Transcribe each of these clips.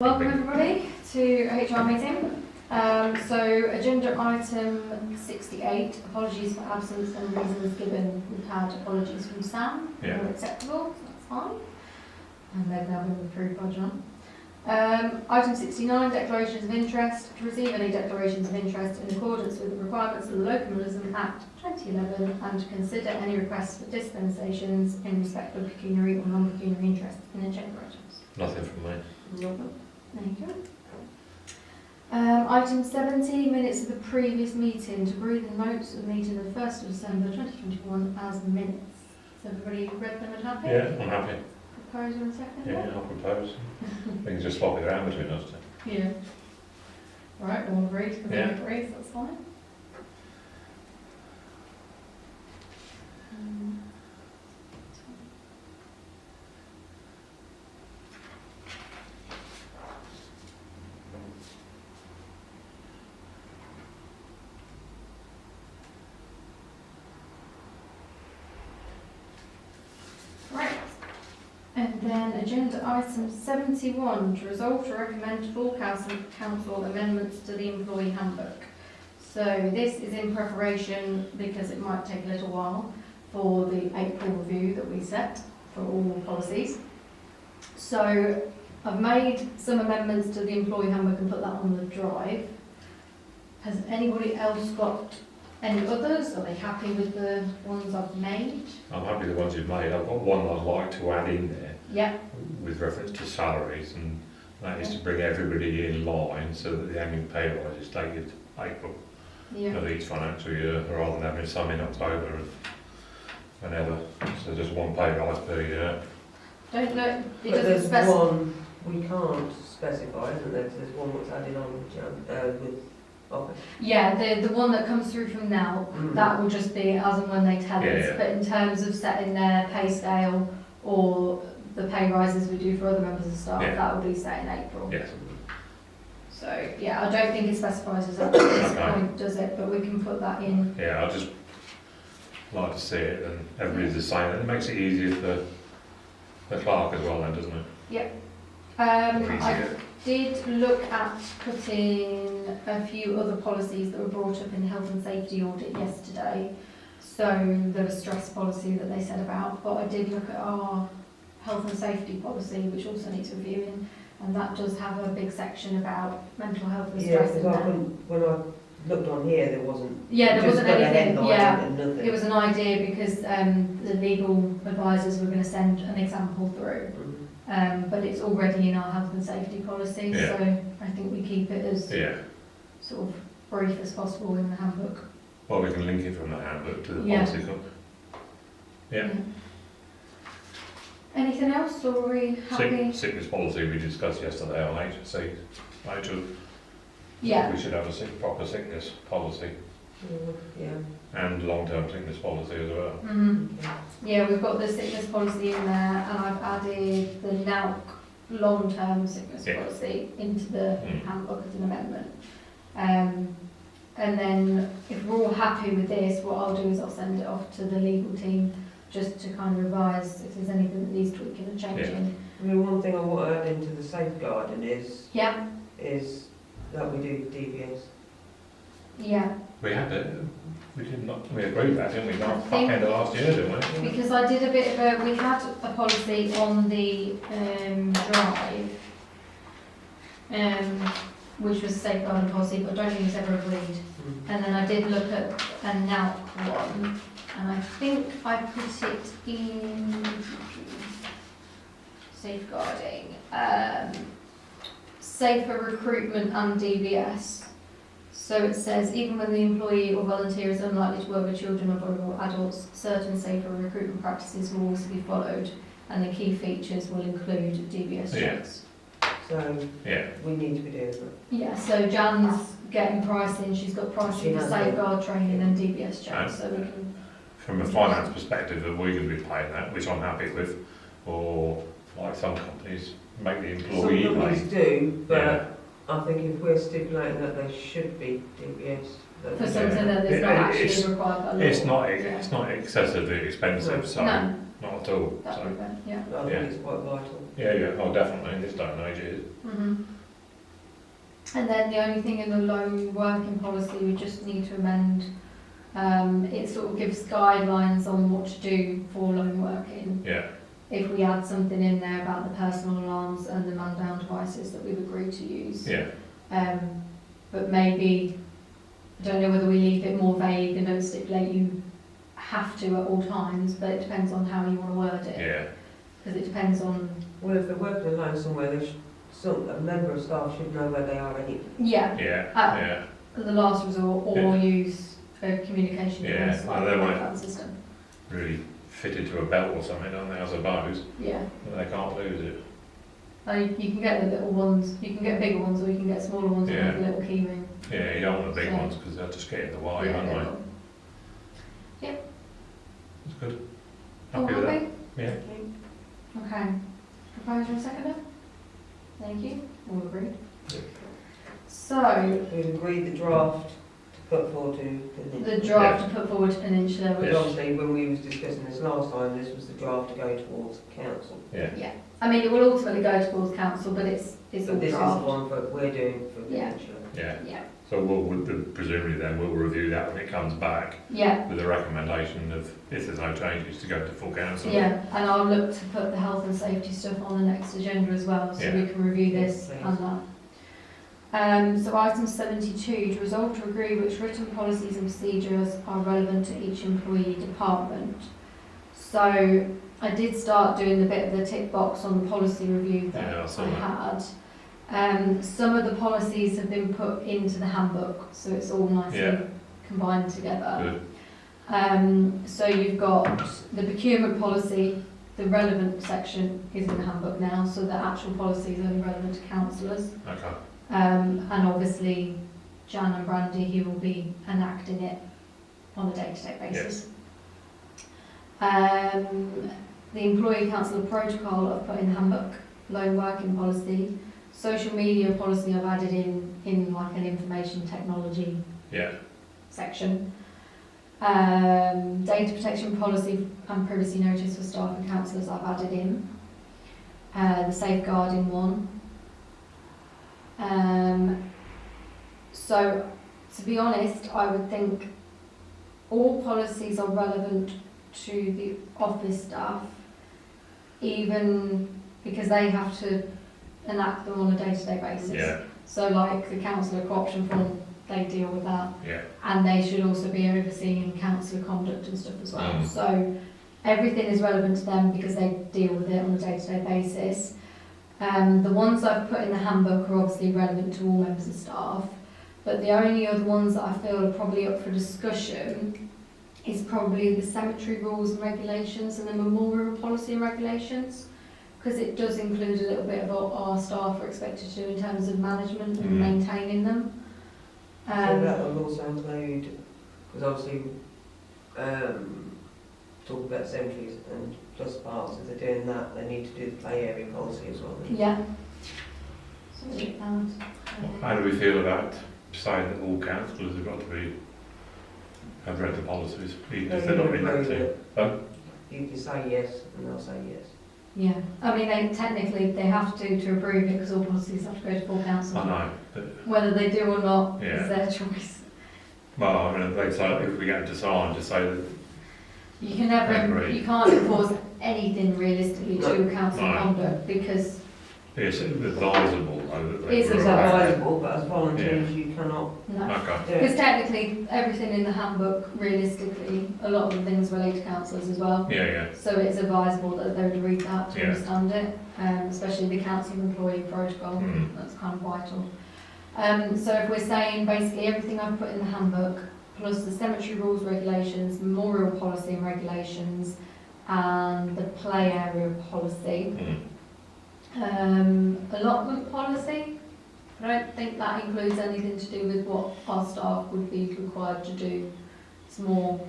Welcome everybody to HR meeting. So agenda item 68, apologies for absence and reasons given. We've had apologies from Sam, Yeah. all acceptable, so that's fine. And they've now been approved by John. Item 69, declarations of interest. To receive any declarations of interest in accordance with the requirements of the Localism Act 2011 and to consider any requests for dispensations in respect of pecuniary or non-pecuniary interest in agenda items. Nothing from me. Nope. There you go. Item 70, minutes of the previous meeting. To agree the notes of the meeting of the 1st of December 2021 as minutes. Has everybody read them and happy? Yeah, I'm happy. Proposer and second? Yeah, I'll propose. We can just swap it around between us two. Yeah. Alright, all agreed. Yeah. Agrees, that's fine. Right. And then agenda item 71, to resolve to recommend full council amendments to the employee handbook. So this is in preparation because it might take a little while for the April review that we set for all policies. So I've made some amendments to the employee handbook and put that on the drive. Has anybody else got any others? Are they happy with the ones I've made? I'm happy with the ones you've made. I've got one I'd like to add in there Yeah. with reference to salaries, and that is to bring everybody in line so that the annual pay rise is dated April Yeah. of each financial year, rather than having some in October and whenever. So just one pay rise per year. Don't know. It But doesn't there's specify. one we can't specify, isn't there? 'Cause there's one that's added on with office. Yeah, the one that comes through from now, that will just be as and when they tell us. Yeah. But in terms of setting their pay scale or the pay rises we do for other members of staff, Yeah. that will be set in April. Yes. So yeah, I don't think it specifies us at this Okay. point, does it? But we can put that in. Yeah, I just like to see it and everybody's the same. And it makes it easier for the clerk as well then, doesn't it? Or I easier. did look at putting a few other policies that were brought up in the health and safety audit yesterday. So the stress policy that they said about, but I did look at our health and safety policy, which also needs reviewing, and that does have a big section about mental health and Yeah, stress in because there. when I looked on here, there wasn't. Yeah, there just wasn't got a anything. headline Yeah, and nothing. it was an idea because the legal advisors were going to send an example through. But it's already in our health and safety policy, Yeah. so I think we keep it as Yeah. sort of brief as possible in the handbook. Well, we can link it from the handbook to the Yeah. policy. Can't we? Yeah. Anything else, or are we happy? Sickness policy we discussed yesterday on HSC. Yeah. We should have a proper sickness policy Yeah. and long-term sickness policy as well. Yeah, we've got the sickness policy in there, and I've added the NAUC long-term sickness Yeah. policy into the Mm. handbook as an amendment. And then if we're all happy with this, what I'll do is I'll send it off to the legal team just to kind of revise if there's anything that needs tweaking and changing. I mean, one thing I want to add into the safeguarding is Yeah, that we do DBS. yeah. We had it. We did not. We agreed that, didn't we? I Back think- end of last year, didn't we? Because I did a bit of we had a policy on the drive, which was safeguarding policy, but I don't think it's ever agreed. And then I did look at a NAUC one, and I think I put it in safeguarding, safer recruitment and DBS. So it says, even when the employee or volunteer is unlikely to work with children or vulnerable adults, certain safer recruitment practices will also be followed, and the key features will include DBS Yeah. checks. So Yeah. we need to be doing that. Yeah, so Jan's getting pricing, she's got She pricing for has safeguard training and DBS checks, And- so we can, From a finance perspective, are we going to be paying that, which I'm happy with, or like some companies make the Some employee companies pay? do, but Yeah. I think if we're stipulating that they should be DBS, that for something that is not It's- actually required by law. It's not excessively expensive, so No, not at all. that So would be, yeah. I think Yeah. it's quite vital. Yeah, yeah, oh, definitely, in this day and age it is. And then the only thing in the loan working policy, we just need to amend, it sort of gives guidelines on what to do for loan working. Yeah, If we add something in there about the personal alarms and the man-down devices that we've agreed to use. yeah, But maybe, I don't know whether we leave it more vague and don't stipulate you have to at all times, but it depends on how you want to word it. yeah, Because it depends on, Well, if they're working alone somewhere, a member of staff should know where they are anyway. yeah, yeah, the last resort, or use a communication Yeah, device like well, they the might- phone system. really fitted to a belt or something, don't they, I suppose, Yeah. but they can't lose it. You can get the little ones, you can get bigger ones, or you can get smaller ones Yeah. with a little key ring. Yeah, you don't want the big So- ones, because they'll just get in the way, Yeah, won't they? little. That's good. All Happy with that? happy? Yeah. Okay. Proposer and seconder? Thank you. All agreed. Yeah. So, We've agreed the draft to put forward to the draft to put forward to Peninsula, Which which, obviously, when we was discussing this last time, this was the draft to go towards council. Yeah, yeah, I mean, it will ultimately go towards council, but it's all But this is the draft. one that we're doing for Yeah. Peninsula. yeah. Yeah, So presumably then we'll review that when it comes back yeah, with a recommendation of, if there's no changes, to go to full council. yeah, and I'll look to put the health and safety stuff on the next agenda as well, so Yeah. we can review this Yes, and that. So item 72, to resolve to agree which written policies and procedures are relevant to each employee department. So I did start doing a bit of the tick box on the policy review that Yeah, I saw I that. had. Some of the policies have been put into the handbook, so it's all nicely Yeah. combined together. Good. So you've got the procurement policy, the relevant section is in the handbook now, so the actual policy is only relevant to councillors. Okay. And obviously Jan and Brandy, who will be enacting it on a day-to-day basis. The employee council protocol I've put in the handbook, loan working policy, social media policy I've added in like an information technology Yeah, section. Data protection policy and privacy notice for staff and councillors I've added in. The safeguarding one. So, to be honest, I would think all policies are relevant to the office staff, even because they have to enact them on a day-to-day basis. yeah, So like the councillor co-option form, they deal with that, yeah, and they should also be overseeing councillor conduct and stuff as well. Mm. So everything is relevant to them because they deal with it on a day-to-day basis. The ones I've put in the handbook are obviously relevant to all members of staff, but the only other ones that I feel are probably up for discussion is probably the cemetery rules and regulations and the memorial policy and regulations, because it does include a little bit of what our staff are expected to do in terms of management and Mm. maintaining them. So that will also include, because obviously, talk about cemeteries and plus parks, if they're doing that, they need to do the play area policy as well. Yeah. So we get that. How do we feel about saying that all councillors have got to have read the policies, even if they're not in that team? You can say yes, and they'll say yes. Yeah, I mean, they have to approve it because all policies have to go to full council. I know, but, Whether they do or not Yeah. is their choice. well, I mean, they say, if we get them to sign, just say that, You can never, Agree. you can't enforce anything realistically to council No. conduct because it's advisable, though, that they It's It's were aware. advisable, but as volunteers, you cannot no. Okay, do it. Because technically, everything in the handbook, realistically, a lot of the things relate to councillors as well. yeah, yeah, So it's advisable that they would read that to Yeah. understand it, especially the council employee protocol. Mm. That's kind of vital. So if we're saying basically everything I've put in the handbook, plus the cemetery rules, regulations, memorial policy and regulations, and the play area policy. Allotment policy, I don't think that includes anything to do with what our staff would be required to do. It's more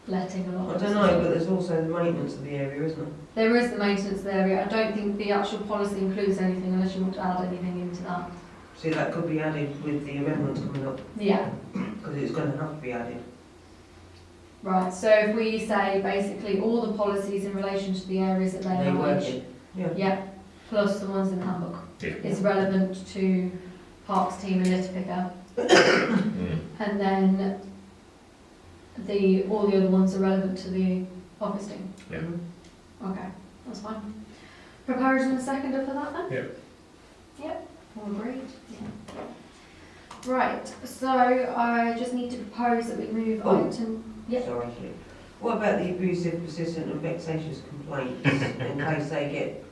letting I allotments. don't know, but there's also the maintenance of the area, isn't there? There is the maintenance area. I don't think the actual policy includes anything unless you want to add anything into that. See, that could be added with the amendments coming up, Yeah, because it's going to have to be added. right. So if we say basically all the policies in relation to the areas that they They work manage. in. Yeah. Yeah. plus the ones in the handbook. Yeah. Is relevant to Parks team and litter picker. And then all the other ones are relevant to the office team. Yeah. Okay, that's fine. Proposed and seconded for that then? Yep. Yep, all agreed, yeah. Right, so I just need to propose that we move Oh. item, yep. Sorry, Julie. What about the abusive, persistent and vexatious complaints in case they get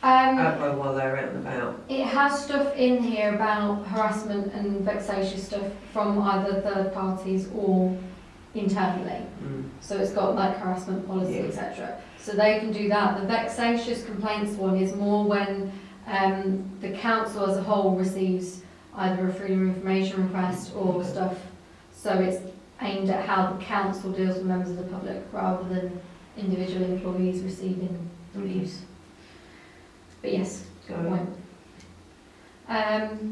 aggro while they're out and about? It has stuff in here about harassment and vexatious stuff from either third parties or internally. So it's got like harassment policy, Yeah. etc. So they can do that. The vexatious complaints one is more when the council as a whole receives either a freedom of information request or stuff. So it's aimed at how the council deals with members of the public rather than individual employees receiving abuse. But yes, good point.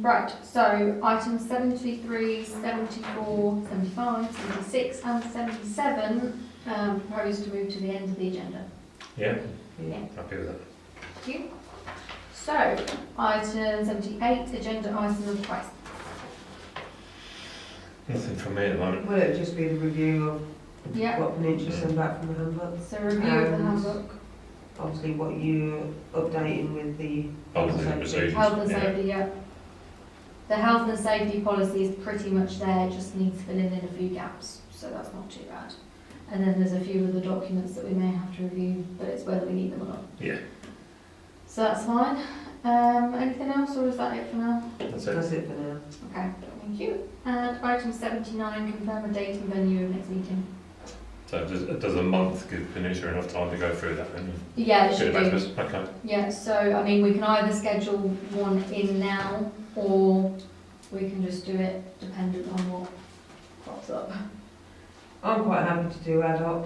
Right, so items 73, 74, 75, 76 and 77 proposed to move to the end of the agenda. Yeah. Yeah. Happy with that. Thank you. So, item 78, agenda item of price. Nothing from me at the moment. Will it just be the review of Yeah, what Peninsula sent back from the handbook? so review of the And handbook, obviously what you're updating with the Policy and safety. procedures. health and Yeah. safety, yeah. The health and safety policy is pretty much there, just needs filling in a few gaps, so that's not too bad. And then there's a few other documents that we may have to review, but it's whether we need them or not. Yeah. So that's fine. Anything else, or is that it for now? That's it. That's it for now. Okay, thank you. And item 79, confirm a date and venue of next meeting. So does a month give Peninsula enough time to go through that then? Yeah, it Get should it back to do. us? Okay. Yeah, so I mean, we can either schedule one in now, or we can just do it dependent on what pops up. I'm quite happy to do ad hoc.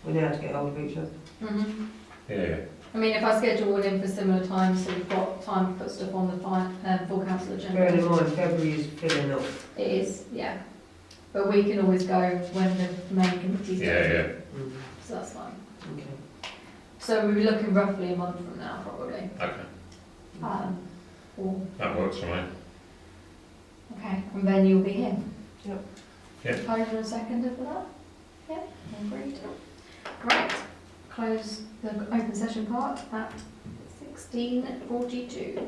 We know how to get hold of each other. Yeah. I mean, if I schedule one in for similar times, so we've got time to put stuff on the full council agenda. Bearing in mind, February is filling up. It is, yeah. But we can always go when the main committee's done. Yeah. So that's fine. Okay. So we'll be looking roughly a month from now, probably. Okay. Or, That works for me. okay, and then you'll be here. Yep. Yeah. Proposal and seconded for that? Yeah, agreed. Right, close the open session part at 16:42.